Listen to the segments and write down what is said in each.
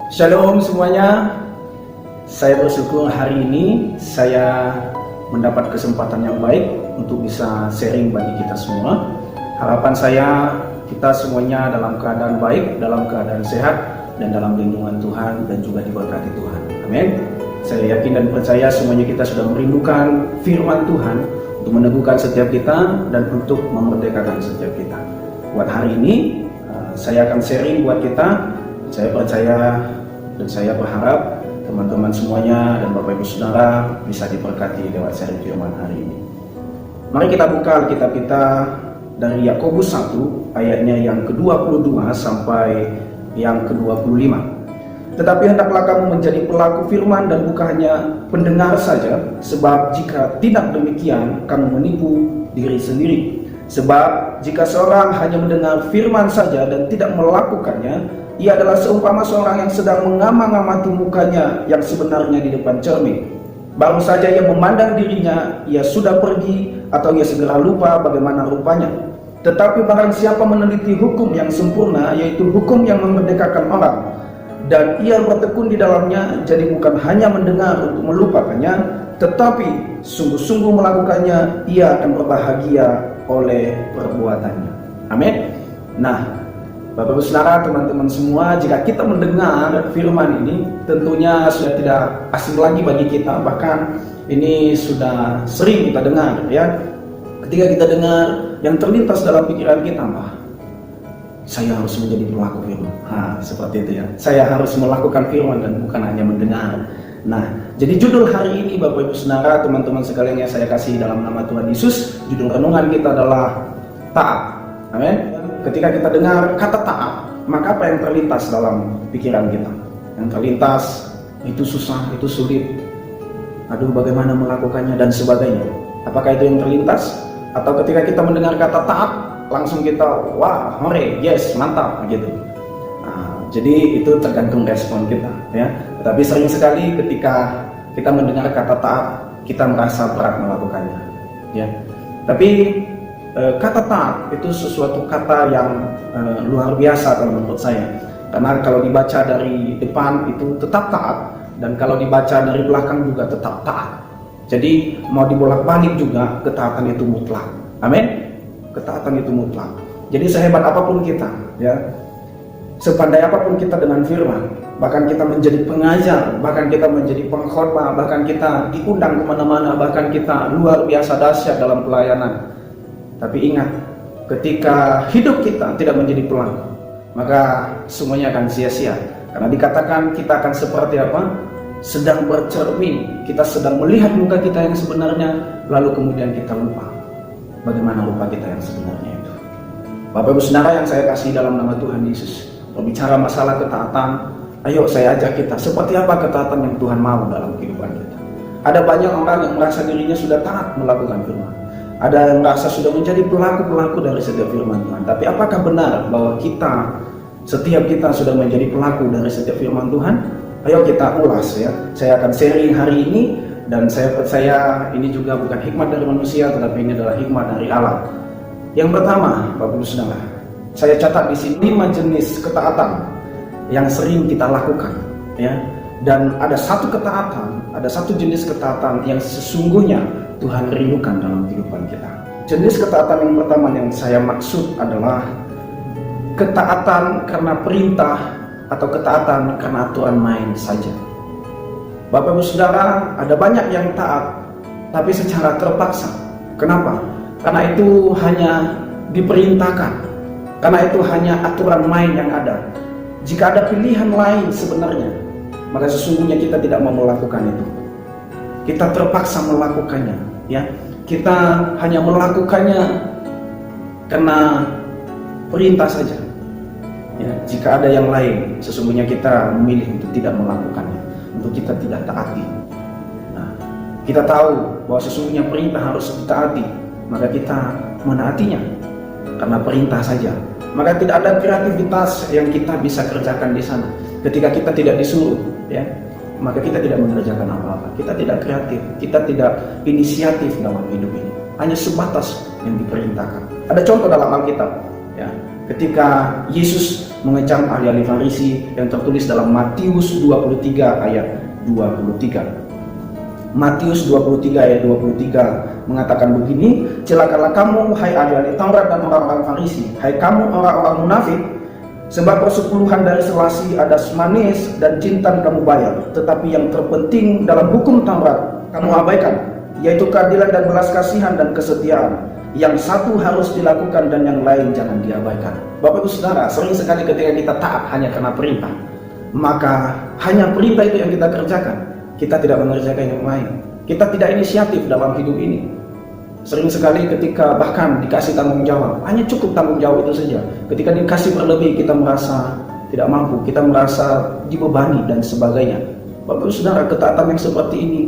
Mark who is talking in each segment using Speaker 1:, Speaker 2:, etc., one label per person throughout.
Speaker 1: Shalom semuanya. Saya bersyukur hari ini saya mendapat kesempatan yang baik untuk bisa sharing bagi kita semua. Harapan saya kita semuanya dalam keadaan baik, dalam keadaan sehat, dan dalam lindungan Tuhan dan juga diberkati Tuhan. Amin. Saya yakin dan percaya semuanya kita sudah merindukan firman Tuhan untuk meneguhkan setiap kita dan untuk memerdekakan setiap kita. Buat hari ini saya akan sharing buat kita. Saya percaya dan saya berharap teman-teman semuanya dan Bapak Ibu Saudara bisa diberkati lewat sharing firman hari ini. Mari kita buka Alkitab kita dari Yakobus 1 ayatnya yang ke-22 sampai yang ke-25. Tetapi hendaklah kamu menjadi pelaku firman dan bukan hanya pendengar saja, sebab jika tidak demikian kamu menipu diri sendiri. Sebab jika seorang hanya mendengar firman saja dan tidak melakukannya, ia adalah seumpama seorang yang sedang mengamang-amati mukanya yang sebenarnya di depan cermin. Baru saja ia memandang dirinya, ia sudah pergi atau ia segera lupa bagaimana rupanya. Tetapi barang siapa meneliti hukum yang sempurna, yaitu hukum yang memerdekakan orang, dan ia bertekun di dalamnya, jadi bukan hanya mendengar untuk melupakannya, tetapi sungguh-sungguh melakukannya, ia akan berbahagia oleh perbuatannya. Amin. Nah, Bapak Ibu Saudara, teman-teman semua, jika kita mendengar firman ini, tentunya sudah tidak asing lagi bagi kita, bahkan ini sudah sering kita dengar, ya. Ketika kita dengar, yang terlintas dalam pikiran kita, saya harus menjadi pelaku firman. Seperti itu ya. Saya harus melakukan firman dan bukan hanya mendengar. Nah, jadi judul hari ini Bapak Ibu Saudara, teman-teman sekalian yang saya kasih dalam nama Tuhan Yesus, judul renungan kita adalah taat. Amin. Ketika kita dengar kata taat, maka apa yang terlintas dalam pikiran kita? Yang terlintas itu susah, itu sulit. Aduh, bagaimana melakukannya dan sebagainya. Apakah itu yang terlintas? Atau ketika kita mendengar kata taat, langsung kita wah, hore, yes, mantap gitu. Jadi itu tergantung respon kita, ya. Tetapi sering sekali ketika kita mendengar kata taat, kita merasa berat melakukannya, ya. Tapi kata taat itu sesuatu kata yang luar biasa kalau menurut saya. Karena kalau dibaca dari depan itu tetap taat, dan kalau dibaca dari belakang juga tetap taat. Jadi mau dibolak-balik juga ketaatan itu mutlak. Amin. Ketaatan itu mutlak. Jadi sehebat apapun kita, ya, sepandai apapun kita dengan firman, bahkan kita menjadi pengajar, bahkan kita menjadi pengkhotbah, bahkan kita diundang kemana-mana, bahkan kita luar biasa dahsyat dalam pelayanan. Tapi ingat, ketika hidup kita tidak menjadi pelaku, maka semuanya akan sia-sia. Karena dikatakan kita akan seperti apa? Sedang bercermin, kita sedang melihat muka kita yang sebenarnya, lalu kemudian kita lupa bagaimana rupa kita yang sebenarnya itu. Bapak Ibu Saudara yang saya kasih dalam nama Tuhan Yesus, berbicara masalah ketaatan, ayo saya ajak kita, seperti apa ketaatan yang Tuhan mau dalam kehidupan kita. Ada banyak orang yang merasa dirinya sudah taat melakukan firman. Ada yang merasa sudah menjadi pelaku-pelaku dari setiap firman Tuhan. Tapi apakah benar bahwa setiap kita sudah menjadi pelaku dari setiap firman Tuhan? Ayo kita ulas, ya. Saya akan sharing hari ini, dan saya percaya ini juga bukan hikmat dari manusia, tetapi ini adalah hikmat dari Allah. Yang pertama, Bapak Ibu Saudara, saya catat di sini 5 jenis ketaatan yang sering kita lakukan, ya. Dan ada satu ketaatan, ada satu jenis ketaatan yang sesungguhnya Tuhan rindukan dalam kehidupan kita. Jenis ketaatan yang pertama yang saya maksud adalah ketaatan karena perintah atau ketaatan karena aturan main saja. Bapak Ibu Saudara, ada banyak yang taat tapi secara terpaksa. Kenapa? Karena itu hanya diperintahkan. Karena itu hanya aturan main yang ada. Jika ada pilihan lain sebenarnya, maka sesungguhnya kita tidak mau melakukan itu. Kita terpaksa melakukannya, ya. Kita hanya melakukannya karena perintah saja. Ya, jika ada yang lain, sesungguhnya kita memilih untuk tidak melakukannya, untuk kita tidak taati. Nah, kita tahu bahwa sesungguhnya perintah harus ditaati, maka kita menaatinya karena perintah saja. Maka tidak ada kreativitas yang kita bisa kerjakan di sana. Ketika kita tidak disuruh, ya, maka kita tidak mengerjakan apa-apa. Kita tidak kreatif, kita tidak inisiatif dalam hidup ini. Hanya sebatas yang diperintahkan. Ada contoh dalam Alkitab, ya. ketika Yesus mengecam ahli-ahli Farisi yang tertulis dalam Matius 23 ayat 23. Matius 23 ayat 23 mengatakan begini, celakalah kamu hai ahli-ahli Taurat dan orang-orang Farisi, hai kamu orang-orang munafik, sebab persepuluhan dari selasi ada manis dan jintan kamu bayar, tetapi yang terpenting dalam hukum Taurat kamu abaikan, yaitu keadilan dan belas kasihan dan kesetiaan. Yang satu harus dilakukan dan yang lain jangan diabaikan. Bapak Ibu Saudara, sering sekali ketika kita taat hanya karena perintah, maka hanya perintah itu yang kita kerjakan. Kita tidak mengerjakan yang lain. Kita tidak inisiatif dalam hidup ini. Sering sekali ketika bahkan dikasih tanggung jawab, hanya cukup tanggung jawab itu saja. Ketika dikasih berlebih, kita merasa tidak mampu, kita merasa dibebani dan sebagainya. Bapak Ibu Saudara, ketaatan yang seperti ini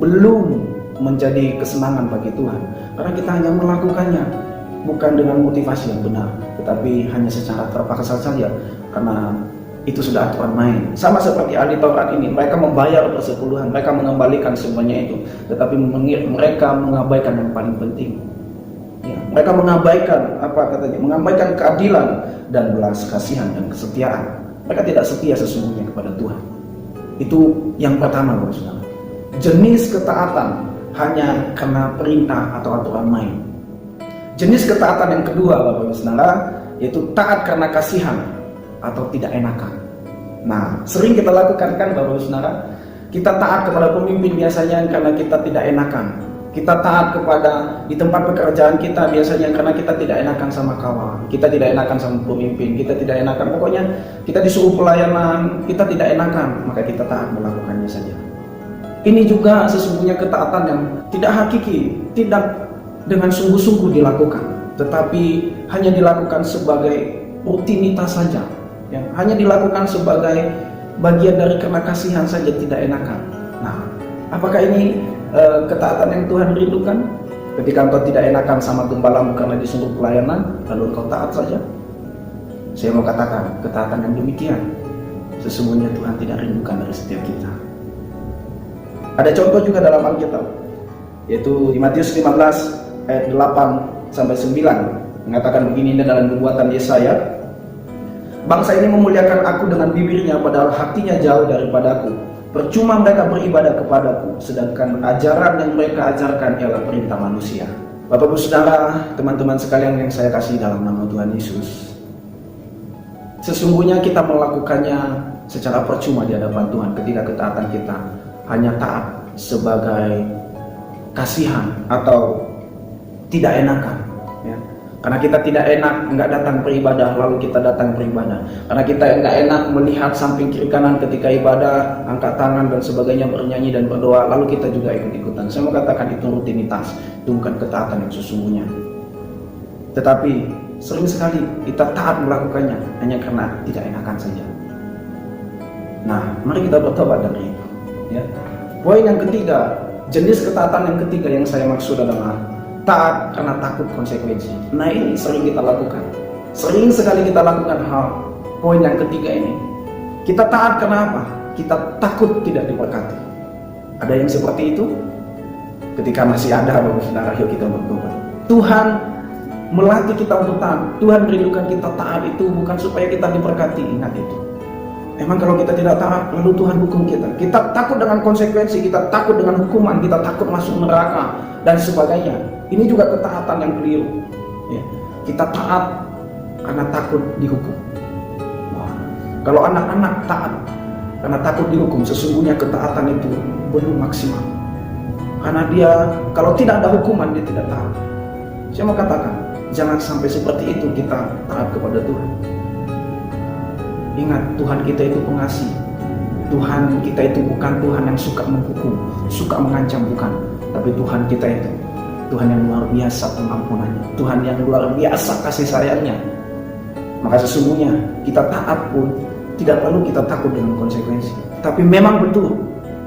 Speaker 1: belum menjadi kesenangan bagi Tuhan, karena kita hanya melakukannya bukan dengan motivasi yang benar, tetapi hanya secara terpaksa saja karena itu sudah aturan main. Sama seperti ahli Taurat ini, mereka membayar persepuluhan, mereka mengembalikan semuanya itu, tetapi mereka mengabaikan yang paling penting. Ya, mereka mengabaikan mengabaikan keadilan dan belas kasihan dan kesetiaan. Mereka tidak setia sesungguhnya kepada Tuhan. Itu yang pertama, Bapak Saudara. Jenis ketaatan hanya karena perintah atau aturan main. Jenis ketaatan yang kedua, Bapak Ibu Saudara, yaitu taat karena kasihan atau tidak enakan. Nah, sering kita lakukan kan Bapak Ibu Saudara, kita taat kepada pemimpin biasanya karena kita tidak enakan. Kita taat kepada di tempat pekerjaan kita biasanya karena kita tidak enakan sama kawan, kita tidak enakan sama pemimpin, kita tidak enakan, pokoknya kita disuruh pelayanan, kita tidak enakan, maka kita taat melakukannya saja. Ini juga sesungguhnya ketaatan yang tidak hakiki, tidak dengan sungguh-sungguh dilakukan, tetapi hanya dilakukan sebagai rutinitas saja, ya, hanya dilakukan sebagai bagian dari karena kasihan saja, tidak enakan. Nah, apakah ini ketaatan yang Tuhan rindukan? Ketika engkau tidak enakan sama gembalamu karena disuruh pelayanan, lalu engkau taat saja? Saya mau katakan, ketaatan yang demikian sesungguhnya Tuhan tidak rindukan dari setiap kita. Ada contoh juga dalam Alkitab, yaitu di Matius 15 ayat 8 sampai 9 mengatakan begini dalam nubuatan Yesaya, bangsa ini memuliakan aku dengan bibirnya, padahal hatinya jauh daripadaku. Percuma mereka beribadah kepadaku, sedangkan ajaran yang mereka ajarkan ialah perintah manusia. Bapak Ibu Saudara, teman-teman sekalian yang saya kasih dalam nama Tuhan Yesus, sesungguhnya kita melakukannya secara percuma di hadapan Tuhan ketika ketaatan kita hanya taat sebagai kasihan atau tidak enakan, ya. Karena kita tidak enak nggak datang beribadah, lalu kita datang beribadah. Karena kita nggak enak melihat samping kiri kanan ketika ibadah, angkat tangan dan sebagainya, bernyanyi dan berdoa, lalu kita juga ikut-ikutan. Saya mau katakan itu rutinitas, itu bukan ketaatan yang sesungguhnya. Tetapi sering sekali kita taat melakukannya hanya karena tidak enakan saja. Nah, mari kita bertobat dari itu, ya. Poin yang ketiga, jenis ketaatan yang ketiga yang saya maksud adalah taat karena takut konsekuensi. Nah, ini sering kita lakukan. Sering sekali kita lakukan hal poin yang ketiga ini. Kita taat karena apa? Kita takut tidak diberkati. Ada yang seperti itu? Ketika masih ada, Bapak Saudara, yuk kita bertobat. Tuhan melatih kita untuk taat. Tuhan merindukan kita taat itu bukan supaya kita diberkati. Ingat itu. Emang kalau kita tidak taat, lalu Tuhan hukum kita. Kita takut dengan konsekuensi, kita takut dengan hukuman, kita takut masuk neraka dan sebagainya. Ini juga ketaatan yang keliru, ya. Kita taat karena takut dihukum. Wah, kalau anak-anak taat karena takut dihukum, sesungguhnya ketaatan itu belum maksimal. Karena dia kalau tidak ada hukuman, dia tidak taat. Saya mau katakan, jangan sampai seperti itu kita taat kepada Tuhan. Ingat, Tuhan kita itu pengasih. Tuhan kita itu bukan Tuhan yang suka menghukum, suka mengancam, bukan. Tapi Tuhan kita itu Tuhan yang luar biasa pengampunannya, Tuhan yang luar biasa kasih sayangnya. Maka sesungguhnya kita taat pun tidak perlu kita takut dengan konsekuensi. Tapi memang betul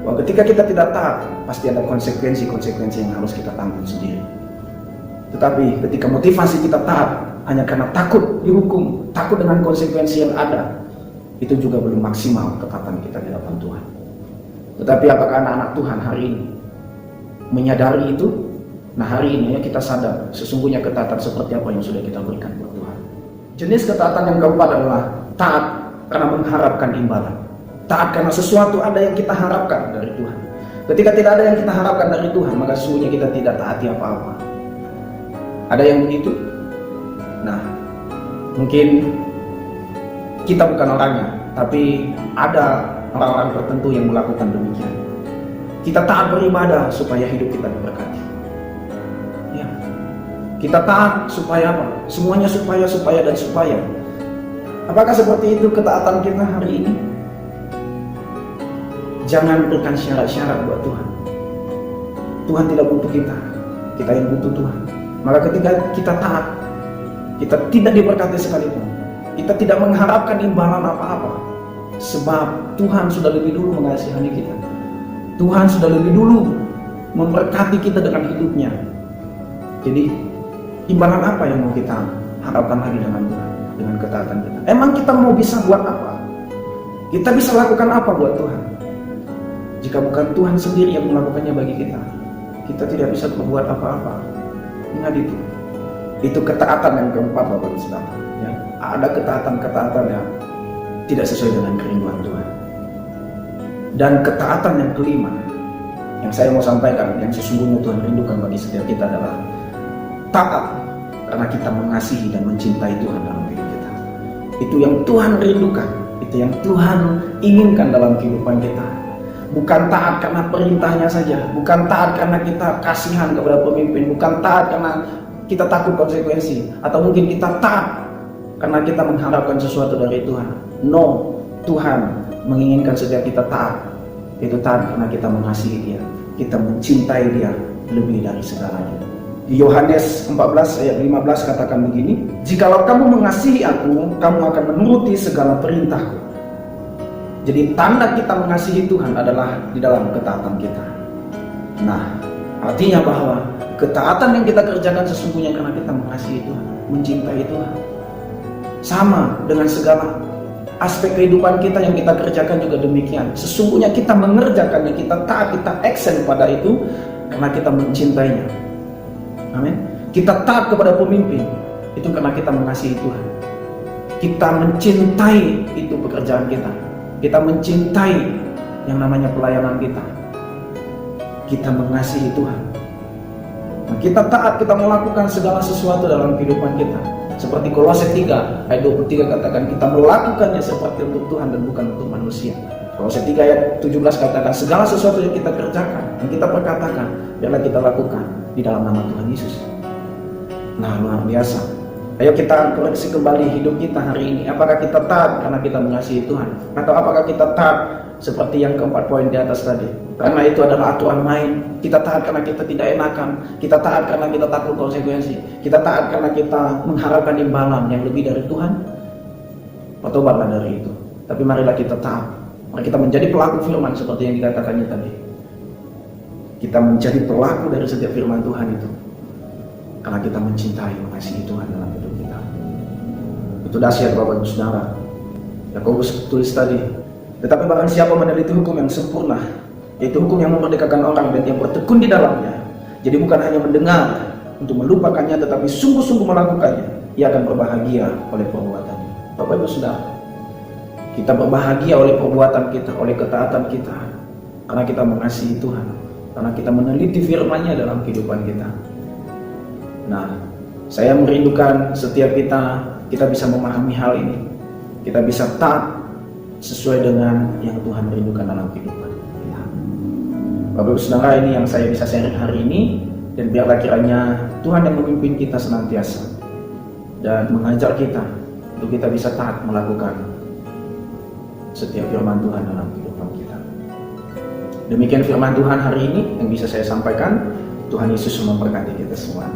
Speaker 1: bahwa ketika kita tidak taat, pasti ada konsekuensi yang harus kita tanggung sendiri. Tetapi ketika motivasi kita taat hanya karena takut dihukum, takut dengan konsekuensi yang ada, itu juga belum maksimal ketaatan kita di hadapan Tuhan. Tetapi apakah anak-anak Tuhan hari ini menyadari itu? Nah, hari ini ya kita sadar sesungguhnya ketaatan seperti apa yang sudah kita berikan buat Tuhan. Jenis ketaatan yang keempat adalah taat karena mengharapkan imbalan. Taat karena sesuatu ada yang kita harapkan dari Tuhan. Ketika tidak ada yang kita harapkan dari Tuhan, maka sesungguhnya kita tidak taati apa-apa. Ada yang begitu? Nah, mungkin kita bukan orangnya, tapi ada orang-orang tertentu yang melakukan demikian. Kita taat beribadah supaya hidup kita diberkati. Ya. Kita taat supaya apa? Semuanya supaya dan supaya. Apakah seperti itu ketaatan kita hari ini? Jangan berikan syarat-syarat buat Tuhan. Tuhan tidak butuh kita, kita yang butuh Tuhan. Maka ketika kita taat, kita tidak diberkati sekalipun. Kita tidak mengharapkan imbalan apa-apa, sebab Tuhan sudah lebih dulu mengasihani kita. Tuhan sudah lebih dulu memberkati kita dengan hidupnya. Jadi imbalan apa yang mau kita harapkan lagi dengan Tuhan, dengan ketaatan kita? Emang kita mau bisa buat apa? Kita bisa lakukan apa buat Tuhan? Jika bukan Tuhan sendiri yang melakukannya bagi kita, kita tidak bisa berbuat apa-apa. Ingat itu. Itu ketaatan yang keempat, Bapak Ibu Saudara. Ya, ada ketaatan-ketaatan yang tidak sesuai dengan kerinduan Tuhan. Dan ketaatan yang kelima, yang saya mau sampaikan, yang sesungguhnya Tuhan rindukan bagi setiap kita adalah taat karena kita mengasihi dan mencintai Tuhan dalam hidup kita. Itu yang Tuhan rindukan, itu yang Tuhan inginkan dalam kehidupan kita. Bukan taat karena perintahnya saja, bukan taat karena kita kasihan kepada pemimpin, bukan taat karena kita takut konsekuensi, atau mungkin kita taat karena kita mengharapkan sesuatu dari Tuhan. No, Tuhan menginginkan setiap kita taat. Itu taat karena kita mengasihi Dia, kita mencintai Dia lebih dari segalanya. Di Yohanes 14 ayat 15 katakan begini, "Jikalau kamu mengasihi Aku, kamu akan menuruti segala perintahku." Jadi tanda kita mengasihi Tuhan adalah di dalam ketaatan kita. Nah, artinya bahwa ketaatan yang kita kerjakan sesungguhnya karena kita mengasihi Tuhan, mencintai Tuhan. Sama dengan segala aspek kehidupan kita yang kita kerjakan juga demikian. Sesungguhnya kita mengerjakannya, kita taat, kita action pada itu karena kita mencintainya. Amin. Kita taat kepada pemimpin itu karena kita mengasihi Tuhan. Kita mencintai itu pekerjaan kita. Kita mencintai yang namanya pelayanan kita. Kita mengasihi Tuhan. Nah, kita taat, kita melakukan segala sesuatu dalam kehidupan kita. Seperti Kolose 3 ayat 23 katakan, kita melakukannya seperti untuk Tuhan dan bukan untuk manusia. Kolose 3 ayat 17 katakan, segala sesuatu yang kita kerjakan, yang kita perkatakan, biarlah kita lakukan di dalam nama Tuhan Yesus. Nah, luar biasa. Ayo kita koreksi kembali hidup kita hari ini. Apakah kita taat karena kita mengasihi Tuhan? Atau apakah kita taat seperti yang keempat poin di atas tadi? Karena itu adalah aturan main. Kita taat karena kita tidak enakan. Kita taat karena kita takut konsekuensi. Kita taat karena kita mengharapkan imbalan yang lebih dari Tuhan. Bertobatlah dari itu. Tapi marilah kita taat. Mari kita menjadi pelaku firman seperti yang dikatakannya tadi. Kita menjadi pelaku dari setiap firman Tuhan itu. Karena kita mencintai, mengasihi Tuhan dalam hidup kita. Itu dahsyat Bapak Ibu Saudara. Yakobus tulis tadi, tetapi barang siapa meneliti hukum yang sempurna, yaitu hukum yang memerdekakan orang dan yang bertekun di dalamnya, jadi bukan hanya mendengar untuk melupakannya, tetapi sungguh-sungguh melakukannya, ia akan berbahagia oleh perbuatannya. Bapak Ibu Saudara, kita berbahagia oleh perbuatan kita, oleh ketaatan kita, karena kita mengasihi Tuhan, karena kita meneliti firman-Nya dalam kehidupan kita. Nah, saya merindukan setiap kita bisa memahami hal ini. Kita bisa taat sesuai dengan yang Tuhan rindukan dalam kehidupan kita. Bapak Ibu Saudara, ini yang saya bisa sharing hari ini, dan biarlah kiranya Tuhan yang memimpin kita senantiasa dan mengajar kita untuk kita bisa taat melakukan setiap firman Tuhan dalam kehidupan kita. Demikian firman Tuhan hari ini yang bisa saya sampaikan. Tuhan Yesus memberkati kita semua.